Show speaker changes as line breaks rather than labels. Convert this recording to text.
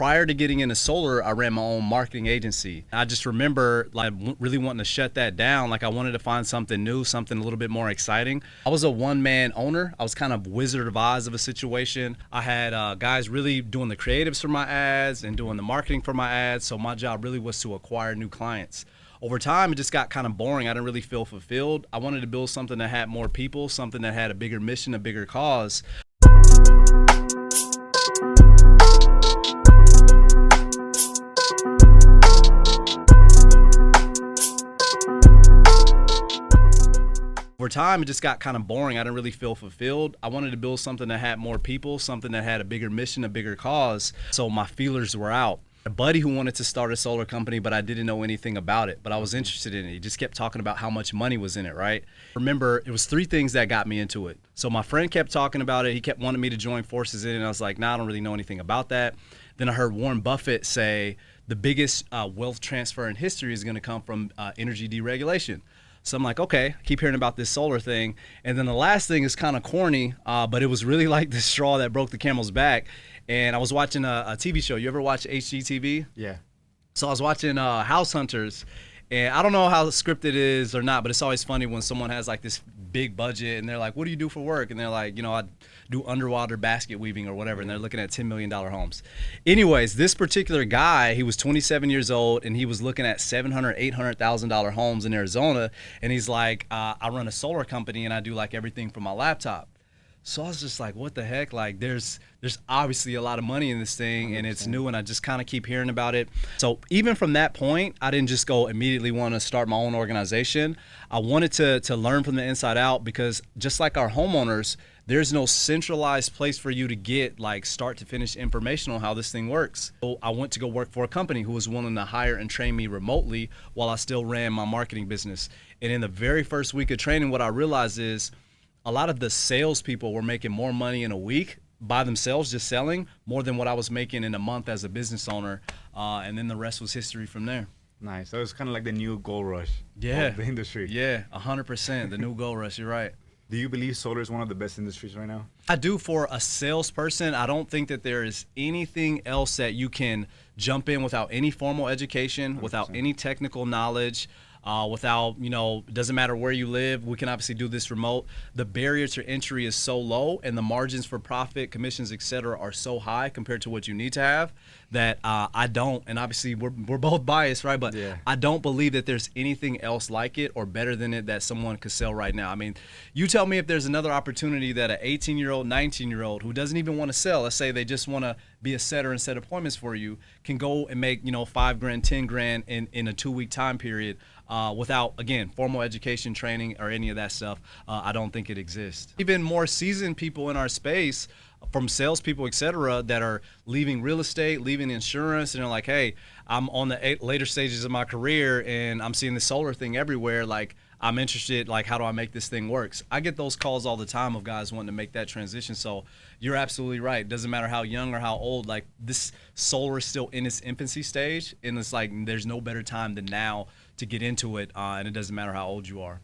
Prior to getting into solar, I ran my own marketing agency. I just remember like really wanting to shut that down. Like I wanted to find something new, something a little bit more exciting. I was a one-man owner. I was kind of Wizard of Oz of a situation. I had guys really doing the creatives for my ads and doing the marketing for my ads. So my job really was to acquire new clients. Over time, it just got kind of boring. I didn't really feel fulfilled. I wanted to build something that had more people, something that had a bigger mission, a bigger cause. Over time, it just got kind of boring. I didn't really feel fulfilled. I wanted to build something that had more people, something that had a bigger mission, a bigger cause. So my feelers were out. A buddy who wanted to start a solar company, but I didn't know anything about it, but I was interested in it. He just kept talking about how much money was in it, right? Remember, it was three things that got me into it. So my friend kept talking about it. He kept wanting me to join forces in it, and I was like, nah, I don't really know anything about that. Then I heard Warren Buffett say the biggest wealth transfer in history is gonna come from energy deregulation. So I'm like, okay, I keep hearing about this solar thing. And then the last thing is kind of corny, but it was really like the straw that broke the camel's back. And I was watching a TV show. You ever watch HGTV?
Yeah.
So I was watching House Hunters, and I don't know how scripted it is or not, but it's always funny when someone has like this big budget and they're like, what do you do for work? And they're like, you know, I do underwater basket weaving or whatever, and they're looking at $10 million homes. Anyways, this particular guy, he was 27 years old, and he was looking at $700,000, $800,000 homes in Arizona, and he's like, I run a solar company, and I do like everything from my laptop. So I was just like, what the heck? Like there's obviously a lot of money in this thing, 100%. And it's new, and I just kind of keep hearing about it. So even from that point, I didn't just go immediately want to start my own organization. I wanted to learn from the inside out, because just like our homeowners, there's no centralized place for you to get like start to finish information on how this thing works. So I went to go work for a company who was willing to hire and train me remotely while I still ran my marketing business. And in the very first week of training, what I realized is a lot of the salespeople were making more money in a week by themselves just selling more than what I was making in a month as a business owner. And then the rest was history from there.
Nice. So it's kind of like the new gold rush
of
the industry.
Yeah, 100%. The new gold rush. You're right.
Do you believe solar is one of the best industries right now?
I do. For a salesperson, I don't think that there is anything else that you can jump in without any formal education, 100%. Without any technical knowledge. Without, you know, it doesn't matter where you live. We can obviously do this remote. The barrier to entry is so low, and the margins for profit, commissions, etc., are so high compared to what you need to have that I don't. And obviously, we're both biased, right? But yeah. I don't believe that there's anything else like it or better than it that someone could sell right now. I mean, you tell me if there's another opportunity that an 18-year-old, 19-year-old who doesn't even want to sell, let's say they just want to be a setter and set appointments for you, can go and make, you know, $5 grand, 10 grand in a 2-week time period. Without, again, formal education, training, or any of that stuff, I don't think it exists. Even more seasoned people in our space, from salespeople, et cetera, that are leaving real estate, leaving insurance, and they're like, hey, I'm on the later stages of my career, and I'm seeing the solar thing everywhere. Like, I'm interested, like, how do I make this thing work? I get those calls all the time of guys wanting to make that transition. So you're absolutely right. It doesn't matter how young or how old, like, this solar is still in its infancy stage, and it's like there's no better time than now to get into it, and it doesn't matter how old you are.